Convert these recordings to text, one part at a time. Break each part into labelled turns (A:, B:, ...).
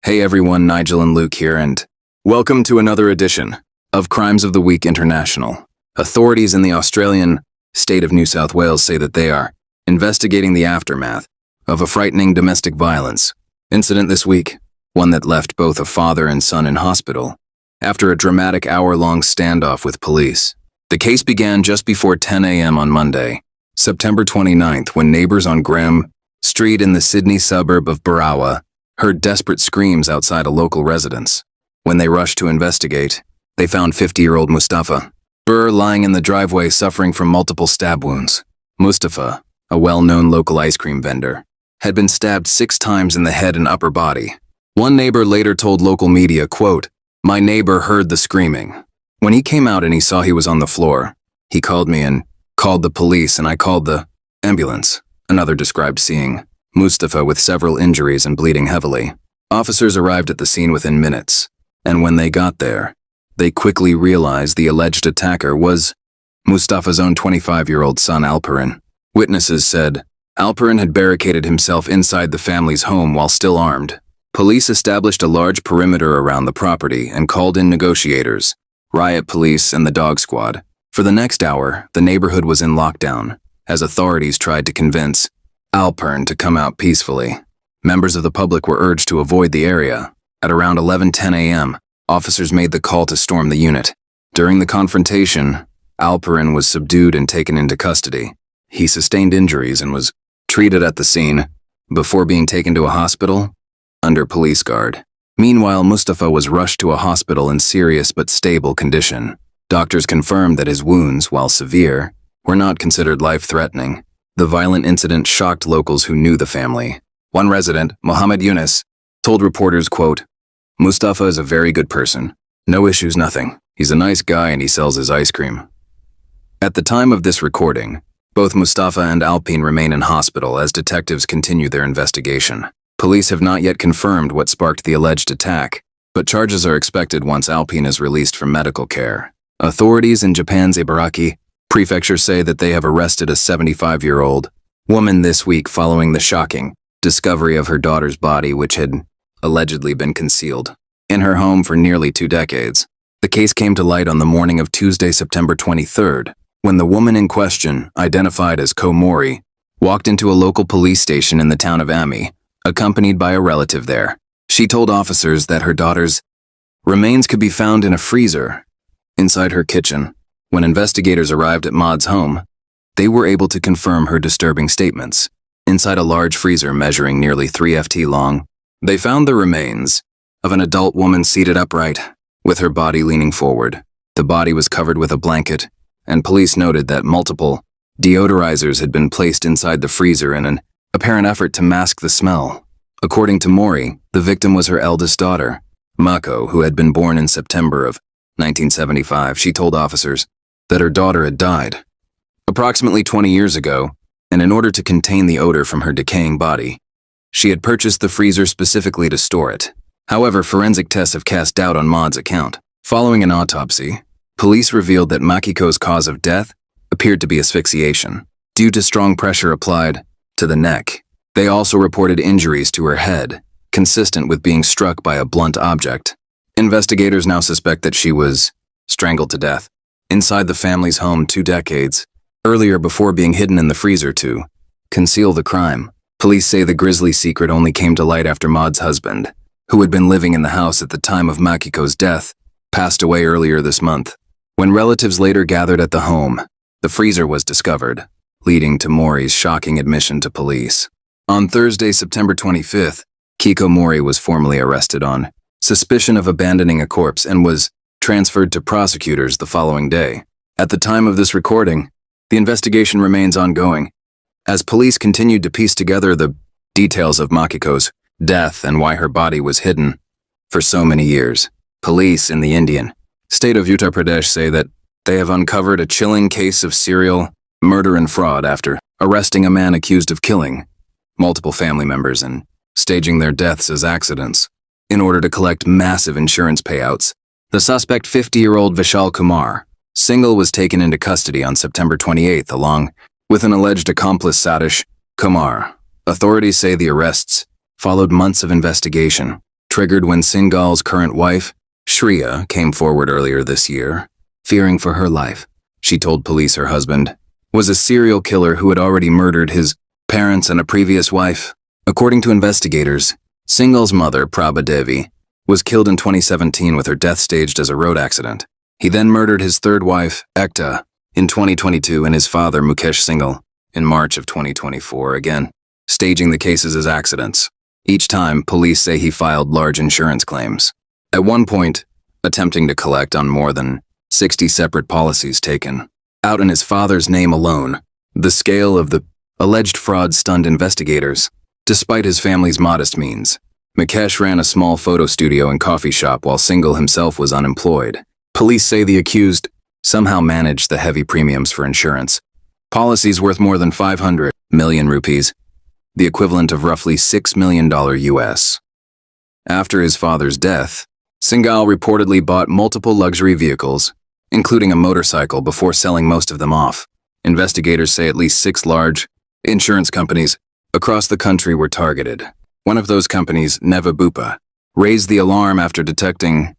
A: Hey everyone, Nigel and Luke here, and welcome to another edition of Crimes of the Week International. Authorities in the Australian state of New South Wales say that they are investigating the aftermath of a frightening domestic violence incident this week, one that left both a father and son in hospital after a dramatic hour-long standoff with police. The case began just before 10 a.m. on Monday, September 29th, when neighbors on Graham Street in the Sydney suburb of Barawa heard desperate screams outside a local residence. When they rushed to investigate, they found 50-year-old Mustafa Burr lying in the driveway suffering from multiple stab wounds. Mustafa, a well-known local ice cream vendor, had been stabbed 6 times in the head and upper body. One neighbor later told local media, quote, "My neighbor heard the screaming. When he came out and he saw he was on the floor, he called me and called the police and I called the ambulance." Another described seeing Mustafa with several injuries and bleeding heavily. Officers arrived at the scene within minutes, and when they got there, they quickly realized the alleged attacker was Mustafa's own 25-year-old son, Alperin. Witnesses said Alperin had barricaded himself inside the family's home while still armed. Police established a large perimeter around the property and called in negotiators, riot police, and the dog squad. For the next hour, the neighborhood was in lockdown, as authorities tried to convince Alperin to come out peacefully. Members of the public were urged to avoid the area. At around 11:10 a.m., officers made the call to storm the unit. During the confrontation, Alperin was subdued and taken into custody. He sustained injuries and was treated at the scene before being taken to a hospital under police guard. Meanwhile, Mustafa was rushed to a hospital in serious but stable condition. Doctors confirmed that his wounds, while severe, were not considered life-threatening. The violent incident shocked locals who knew the family. One resident, Mohammed Yunus, told reporters, quote, "Mustafa is a very good person. No issues, nothing. He's a nice guy and he sells his ice cream." At the time of this recording, both Mustafa and Alpine remain in hospital as detectives continue their investigation. Police have not yet confirmed what sparked the alleged attack, but charges are expected once Alpine is released from medical care. Authorities in Japan's Ibaraki Prefecture say that they have arrested a 75-year-old woman this week following the shocking discovery of her daughter's body, which had allegedly been concealed in her home for nearly 2 decades. The case came to light on the morning of Tuesday, September 23rd, when the woman in question, identified as Komori, walked into a local police station in the town of Ami, accompanied by a relative there. She told officers that her daughter's remains could be found in a freezer inside her kitchen. When investigators arrived at Maud's home, they were able to confirm her disturbing statements. Inside a large freezer measuring nearly 3 ft long, they found the remains of an adult woman seated upright, with her body leaning forward. The body was covered with a blanket, and police noted that multiple deodorizers had been placed inside the freezer in an apparent effort to mask the smell. According to Mori, the victim was her eldest daughter, Mako, who had been born in September of 1975. She told officers that her daughter had died approximately 20 years ago, and in order to contain the odor from her decaying body, she had purchased the freezer specifically to store it. However, forensic tests have cast doubt on Maud's account. Following an autopsy, police revealed that Makiko's cause of death appeared to be asphyxiation, due to strong pressure applied to the neck. They also reported injuries to her head, consistent with being struck by a blunt object. Investigators now suspect that she was strangled to death inside the family's home 2 decades earlier before being hidden in the freezer to conceal the crime. Police say the grisly secret only came to light after Maud's husband, who had been living in the house at the time of Makiko's death, passed away earlier this month. When relatives later gathered at the home, the freezer was discovered, leading to Mori's shocking admission to police. On Thursday, September 25th, Kiko Mori was formally arrested on suspicion of abandoning a corpse and was transferred to prosecutors the following day. At the time of this recording, the investigation remains ongoing, as police continued to piece together the details of Makiko's death and why her body was hidden for so many years. Police in the Indian state of Uttar Pradesh say that they have uncovered a chilling case of serial murder and fraud after arresting a man accused of killing multiple family members and staging their deaths as accidents in order to collect massive insurance payouts. The suspect, 50-year-old Vishal Kumar, Singhal, was taken into custody on September 28th along with an alleged accomplice, Satish Kumar. Authorities say the arrests followed months of investigation triggered when Singal's current wife, Shreya, came forward earlier this year, fearing for her life. She told police her husband was a serial killer who had already murdered his parents and a previous wife. According to investigators, Singal's mother, Prabha Devi, was killed in 2017 with her death staged as a road accident. He then murdered his third wife, Ekta, in 2022 and his father, Mukesh Singhal, in March of 2024, again, staging the cases as accidents. Each time, police say he filed large insurance claims. At one point, attempting to collect on more than 60 separate policies taken out in his father's name alone. The scale of the alleged fraud stunned investigators. Despite his family's modest means, Mukesh ran a small photo studio and coffee shop while Singhal himself was unemployed. Police say the accused somehow managed the heavy premiums for insurance. Policies worth more than 500 million rupees, the equivalent of roughly $6 million US. After his father's death, Singhal reportedly bought multiple luxury vehicles, including a motorcycle, before selling most of them off. Investigators say at least 6 large insurance companies across the country were targeted. One of those companies, Neva Bupa, raised the alarm after detecting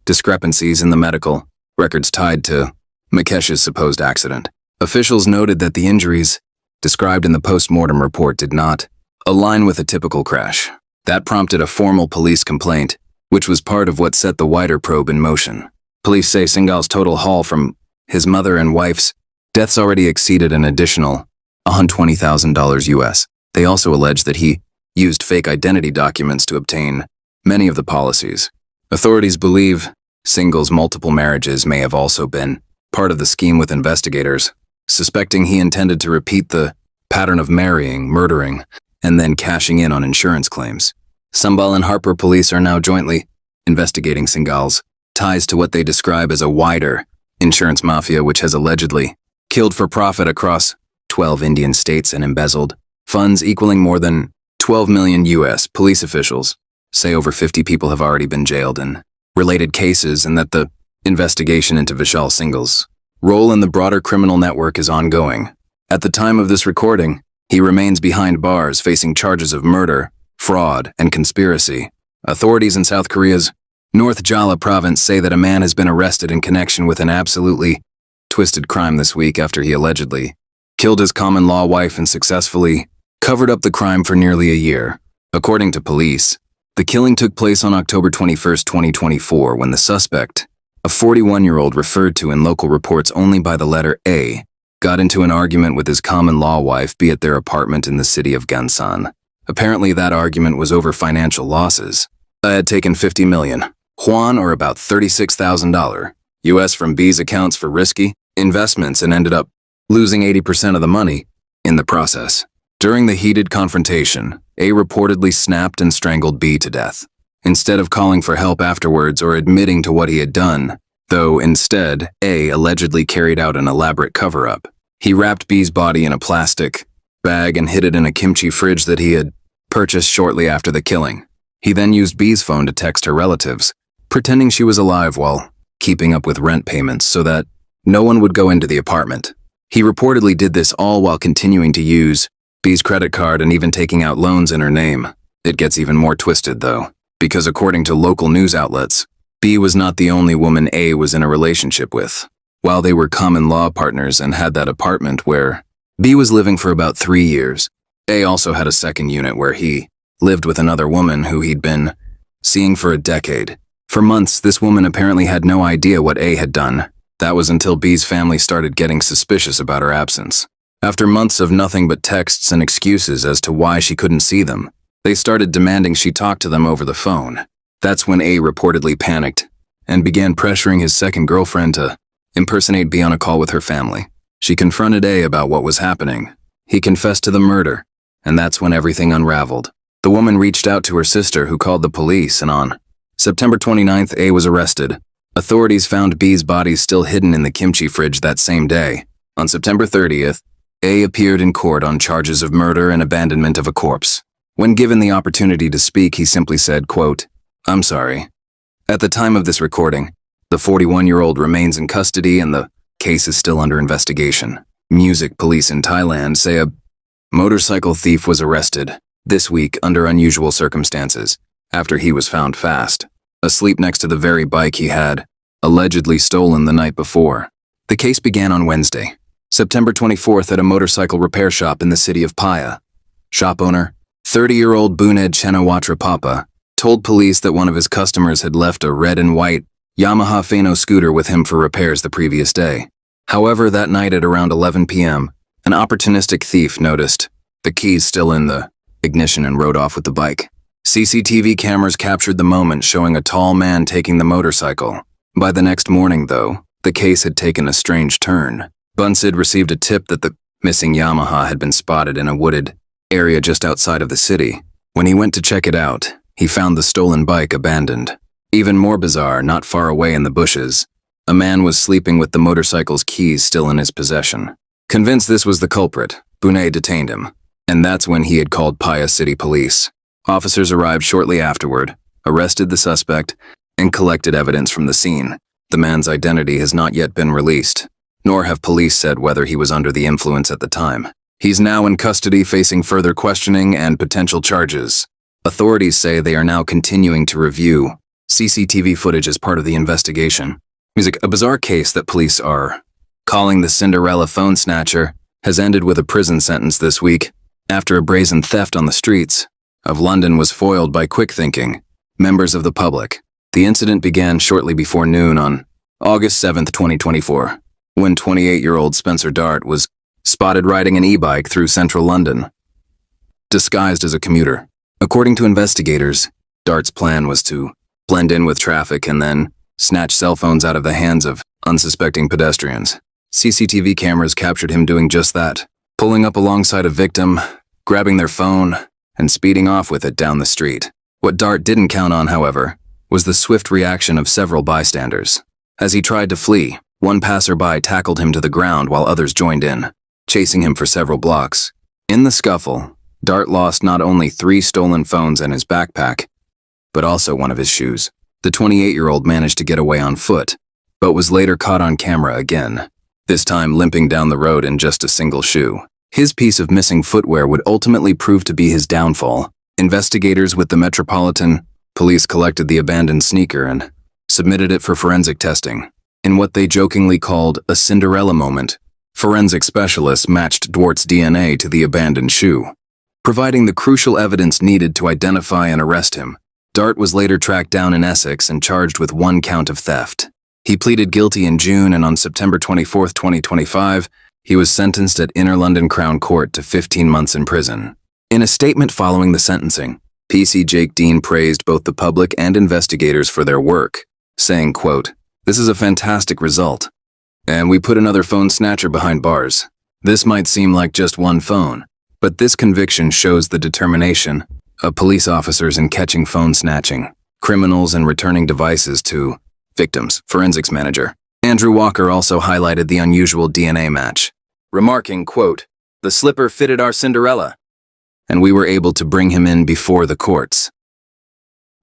A: discrepancies in the medical records tied to Mukesh's supposed accident. Officials noted that the injuries described in the post-mortem report did not align with a typical crash. That prompted a formal police complaint, which was part of what set the wider probe in motion. Police say Singhal's total haul from his mother and wife's deaths already exceeded an additional $120,000 US. They also allege that he used fake identity documents to obtain many of the policies. Authorities believe Singhal's multiple marriages may have also been part of the scheme, with investigators suspecting he intended to repeat the pattern of marrying, murdering, and then cashing in on insurance claims. Sambal and Harper police are now jointly investigating Singhal's ties to what they describe as a wider insurance mafia, which has allegedly killed for profit across 12 Indian states and embezzled funds equaling more than 12 million US. Police officials say over 50 people have already been jailed in related cases, and that the investigation into Vishal Singhal's role in the broader criminal network is ongoing. At the time of this recording, he remains behind bars, facing charges of murder, fraud, and conspiracy. Authorities in South Korea's North Jala province say that a man has been arrested in connection with an absolutely twisted crime this week after he allegedly killed his common-law wife and successfully covered up the crime for nearly a year. According to police, the killing took place on October 21, 2024, when the suspect, a 41-year-old referred to in local reports only by the letter A, got into an argument with his common-law wife at their apartment in the city of Gansan. Apparently, that argument was over financial losses. I had taken 50 million Juan, or about $36,000 US, from B's accounts for risky investments and ended up losing 80% of the money in the process. During the heated confrontation, A reportedly snapped and strangled B to death. Instead of calling for help afterwards or admitting to what he had done, though instead, A allegedly carried out an elaborate cover-up. He wrapped B's body in a plastic bag and hid it in a kimchi fridge that he had purchased shortly after the killing. He then used B's phone to text her relatives, pretending she was alive while keeping up with rent payments so that no one would go into the apartment. He reportedly did this all while continuing to use B's credit card and even taking out loans in her name. It gets even more twisted, though, because according to local news outlets, B was not the only woman A was in a relationship with. While they were common-law partners and had that apartment where B was living for about 3 years, A also had a second unit where he lived with another woman who he'd been seeing for a decade. For months, this woman apparently had no idea what A had done. That was until B's family started getting suspicious about her absence. After months of nothing but texts and excuses as to why she couldn't see them, they started demanding she talk to them over the phone. That's when A reportedly panicked and began pressuring his second girlfriend to impersonate B on a call with her family. She confronted A about what was happening. He confessed to the murder, and that's when everything unraveled. The woman reached out to her sister, who called the police, and on September 29th, A was arrested. Authorities found B's body still hidden in the kimchi fridge that same day. On September 30th, A appeared in court on charges of murder and abandonment of a corpse. When given the opportunity to speak, he simply said, quote, "I'm sorry." At the time of this recording, the 41-year-old remains in custody and the case is still under investigation. Music police in Thailand say a motorcycle thief was arrested this week under unusual circumstances after he was found fast, asleep next to the very bike he had allegedly stolen the night before. The case began on Wednesday, September 24th at a motorcycle repair shop in the city of Paya. Shop owner, 30-year-old Buned Chenawatra Papa, told police that one of his customers had left a red and white Yamaha Fano scooter with him for repairs the previous day. However, that night at around 11 p.m., an opportunistic thief noticed the keys still in the ignition and rode off with the bike. CCTV cameras captured the moment, showing a tall man taking the motorcycle. By the next morning, though, the case had taken a strange turn. Bunsid received a tip that the missing Yamaha had been spotted in a wooded area just outside of the city. When he went to check it out, he found the stolen bike abandoned. Even more bizarre, not far away in the bushes, a man was sleeping with the motorcycle's keys still in his possession. Convinced this was the culprit, Buned detained him, and that's when he had called Paya City Police. Officers arrived shortly afterward, arrested the suspect, and collected evidence from the scene. The man's identity has not yet been released, nor have police said whether he was under the influence at the time. He's now in custody facing further questioning and potential charges. Authorities say they are now continuing to review CCTV footage as part of the investigation. A bizarre case that police are calling the Cinderella phone snatcher has ended with a prison sentence this week after a brazen theft on the streets of London was foiled by quick thinking members of the public. The incident began shortly before noon on August 7, 2024, when 28-year-old Spencer Dart was spotted riding an e-bike through central London, disguised as a commuter. According to investigators, Dart's plan was to blend in with traffic and then snatch cell phones out of the hands of unsuspecting pedestrians. CCTV cameras captured him doing just that, pulling up alongside a victim, grabbing their phone, and speeding off with it down the street. What Dart didn't count on, however, was the swift reaction of several bystanders. As he tried to flee, one passerby tackled him to the ground while others joined in, chasing him for several blocks. In the scuffle, Dart lost not only 3 stolen phones and his backpack, but also one of his shoes. The 28-year-old managed to get away on foot, but was later caught on camera again, this time limping down the road in just a single shoe. His piece of missing footwear would ultimately prove to be his downfall. Investigators with the Metropolitan Police collected the abandoned sneaker and submitted it for forensic testing. In what they jokingly called a Cinderella moment, forensic specialists matched Dwart's DNA to the abandoned shoe, providing the crucial evidence needed to identify and arrest him. Dart was later tracked down in Essex and charged with 1 count of theft. He pleaded guilty in June, and on September 24, 2025, he was sentenced at Inner London Crown Court to 15 months in prison. In a statement following the sentencing, PC Jake Dean praised both the public and investigators for their work, saying, quote, "This is a fantastic result. And we put another phone snatcher behind bars. This might seem like just one phone, but this conviction shows the determination of police officers in catching phone snatching criminals and returning devices to victims." Forensics manager Andrew Walker also highlighted the unusual DNA match, remarking, quote, "The slipper fitted our Cinderella, and we were able to bring him in before the courts."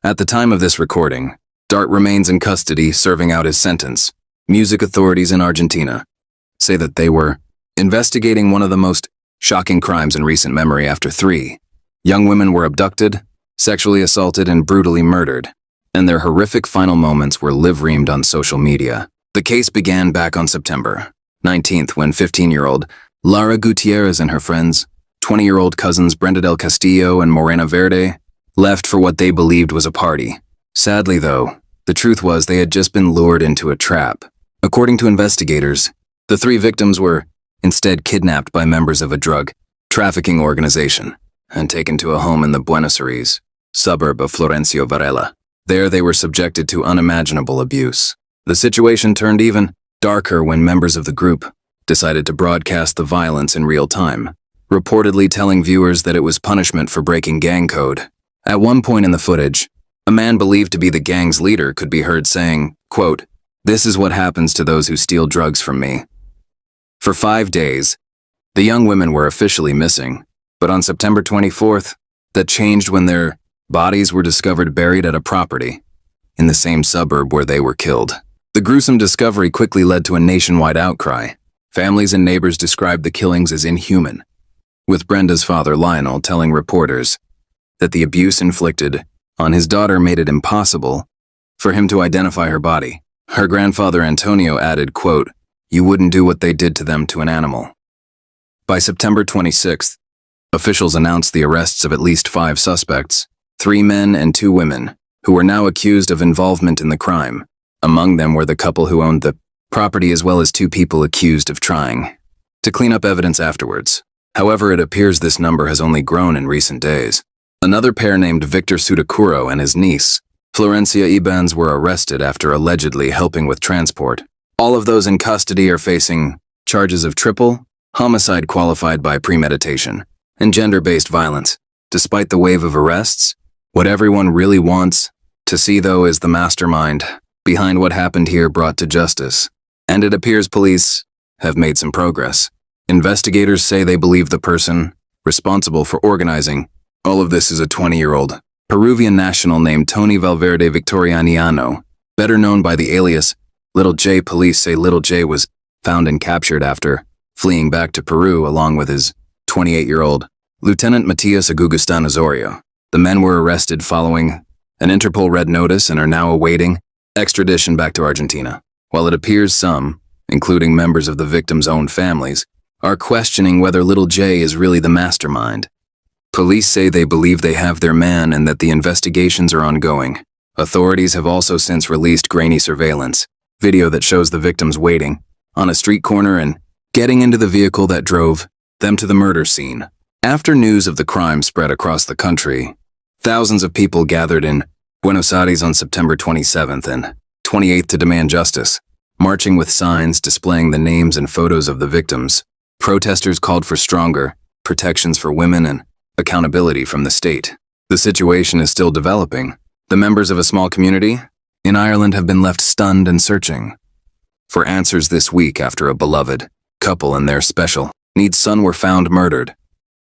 A: At the time of this recording, Dart remains in custody serving out his sentence. Music authorities in Argentina say that they were investigating one of the most shocking crimes in recent memory after 3 young women were abducted, sexually assaulted, and brutally murdered, and their horrific final moments were live-streamed on social media. The case began back on September 19th when 15-year-old Lara Gutierrez and her friends, 20-year-old cousins Brenda del Castillo and Morena Verde, left for what they believed was a party. Sadly, though, the truth was they had just been lured into a trap. According to investigators, the 3 victims were instead kidnapped by members of a drug trafficking organization and taken to a home in the Buenos Aires suburb of Florencio Varela. There they were subjected to unimaginable abuse. The situation turned even darker when members of the group decided to broadcast the violence in real time, reportedly telling viewers that it was punishment for breaking gang code. At one point in the footage, a man believed to be the gang's leader could be heard saying, quote, "This is what happens to those who steal drugs from me." For 5 days, the young women were officially missing, but on September 24th, that changed when their bodies were discovered buried at a property in the same suburb where they were killed. The gruesome discovery quickly led to a nationwide outcry. Families and neighbors described the killings as inhuman, with Brenda's father Lionel telling reporters that the abuse inflicted on his daughter made it impossible for him to identify her body. Her grandfather Antonio added, quote, "You wouldn't do what they did to them to an animal." By September 26th, officials announced the arrests of at least 5 suspects, 3 men and 2 women, who were now accused of involvement in the crime. Among them were the couple who owned the property as well as 2 people accused of trying to clean up evidence afterwards. However, it appears this number has only grown in recent days. Another pair named Victor Sudacuro and his niece, Florencia Ibanez, were arrested after allegedly helping with transport. All of those in custody are facing charges of triple homicide qualified by premeditation and gender-based violence. Despite the wave of arrests, what everyone really wants to see, though, is the mastermind behind what happened here brought to justice. And it appears police have made some progress. Investigators say they believe the person responsible for organizing all of this is a 20-year-old Peruvian national named Tony Valverde Victoriano, better known by the alias Little J. Police say Little J was found and captured after fleeing back to Peru along with his 28-year-old Lieutenant Matias Agustin Osorio. The men were arrested following an Interpol red notice and are now awaiting extradition back to Argentina. While it appears some, including members of the victims' own families, are questioning whether Little J is really the mastermind, police say they believe they have their man and that the investigations are ongoing. Authorities have also since released grainy surveillance video that shows the victims waiting on a street corner and getting into the vehicle that drove them to the murder scene. After news of the crime spread across the country, thousands of people gathered in Buenos Aires on September 27th and 28th to demand justice, marching with signs displaying the names and photos of the victims. Protesters called for stronger protections for women and accountability from the state. The situation is still developing. The members of a small community in Ireland have been left stunned and searching for answers this week after a beloved couple and their special needs son were found murdered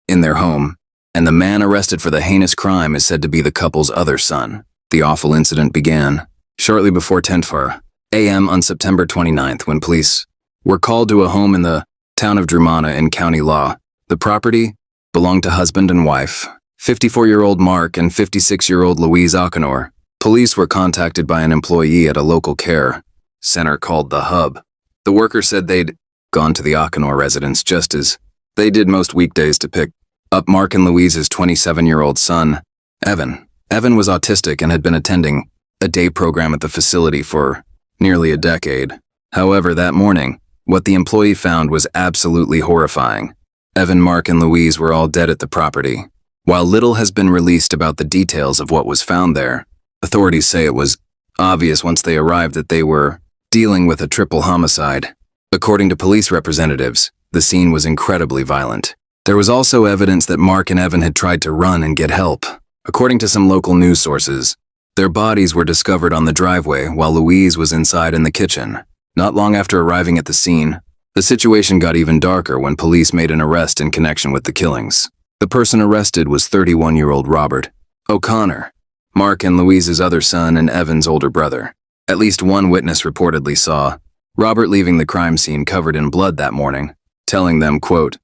A: in their home, and the man arrested for the heinous crime is said to be the couple's other son. The awful incident began shortly before 10:04 a.m. on September 29th when police were called to a home in the town of Drumana in County Law. The property belonged to husband and wife, 54-year-old Mark and 56-year-old Louise Akinor. Police were contacted by an employee at a local care center called The Hub. The worker said they'd gone to the Akinor residence just as they did most weekdays to pick up Mark and Louise's 27-year-old son, Evan. Evan was autistic and had been attending a day program at the facility for nearly a decade. However, that morning, what the employee found was absolutely horrifying. Evan, Mark, and Louise were all dead at the property. While little has been released about the details of what was found there, authorities say it was obvious once they arrived that they were dealing with a triple homicide. According to police representatives, the scene was incredibly violent. There was also evidence that Mark and Evan had tried to run and get help. According to some local news sources, their bodies were discovered on the driveway while Louise was inside in the kitchen. Not long after arriving at the scene, the situation got even darker when police made an arrest in connection with the killings. The person arrested was 31-year-old Robert O'Connor, Mark and Louise's other son and Evan's older brother. At least one witness reportedly saw Robert leaving the crime scene covered in blood that morning, telling them, quote,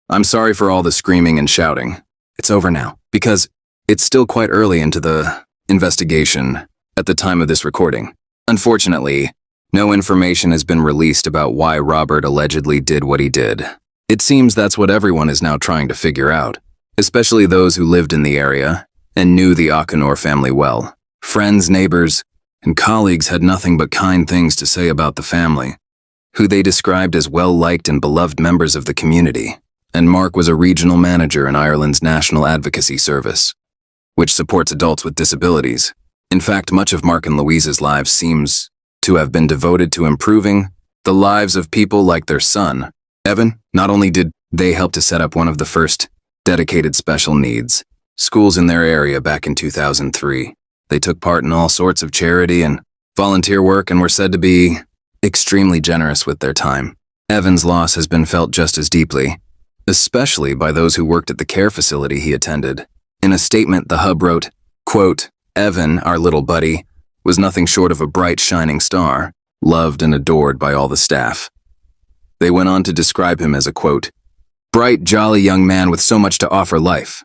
A: "I'm sorry for all the screaming and shouting. It's over now," because it's still quite early into the investigation at the time of this recording. Unfortunately, no information has been released about why Robert allegedly did what he did. It seems that's what everyone is now trying to figure out, especially those who lived in the area and knew the Akinor family well. Friends, neighbors, and colleagues had nothing but kind things to say about the family, who they described as well-liked and beloved members of the community. And Mark was a regional manager in Ireland's National Advocacy Service, which supports adults with disabilities. In fact, much of Mark and Louise's lives seems to have been devoted to improving the lives of people like their son, Evan. Not only did they help to set up one of the first dedicated special needs schools in their area back in 2003, they took part in all sorts of charity and volunteer work and were said to be extremely generous with their time. Evan's loss has been felt just as deeply, especially by those who worked at the care facility he attended. In a statement, the Hub wrote, quote, "Evan, our little buddy, was nothing short of a bright, shining star, loved and adored by all the staff." They went on to describe him as a, quote, "bright, jolly young man with so much to offer life,"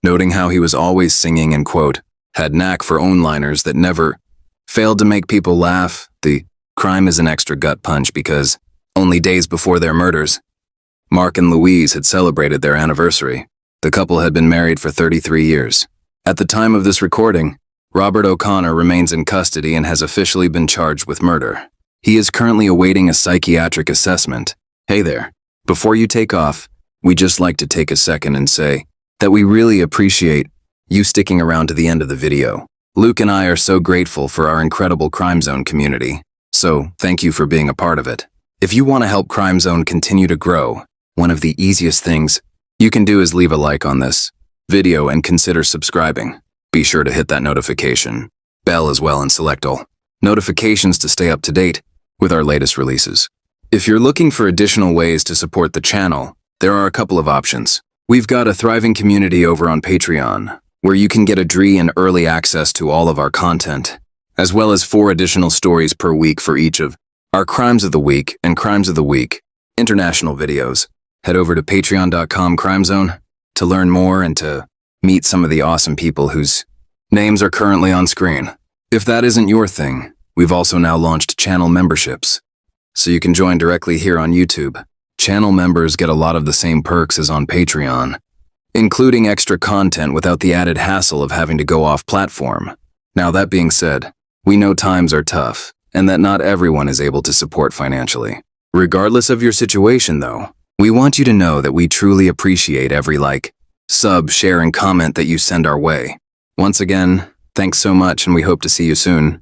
A: noting how he was always singing and, quote, had knack for one-liners that never failed to make people laugh. The crime is an extra gut punch because only days before their murders, Mark and Louise had celebrated their anniversary. The couple had been married for 33 years. At the time of this recording, Robert O'Connor remains in custody and has officially been charged with murder. He is currently awaiting a psychiatric assessment. Hey there. Before you take off, we'd just like to take a second and say that we really appreciate you sticking around to the end of the video. Luke and I are so grateful for our incredible Crime Zone community, so thank you for being a part of it. If you want to help Crime Zone continue to grow, one of the easiest things you can do is leave a like on this video and consider subscribing. Be sure to hit that notification bell as well and select all notifications to stay up to date with our latest releases. If you're looking for additional ways to support the channel, there are a couple of options. We've got a thriving community over on Patreon, where you can get ad-free and early access to all of our content, as well as 4 additional stories per week for each of our Crimes of the Week and Crimes of the Week international videos. Head over to patreon.com/crimezone to learn more and to meet some of the awesome people whose names are currently on screen. If that isn't your thing, we've also now launched channel memberships, so you can join directly here on YouTube. Channel members get a lot of the same perks as on Patreon, including extra content without the added hassle of having to go off platform. Now that being said, we know times are tough and that not everyone is able to support financially. Regardless of your situation though, we want you to know that we truly appreciate every like, sub, share, and comment that you send our way. Once again, thanks so much and we hope to see you soon.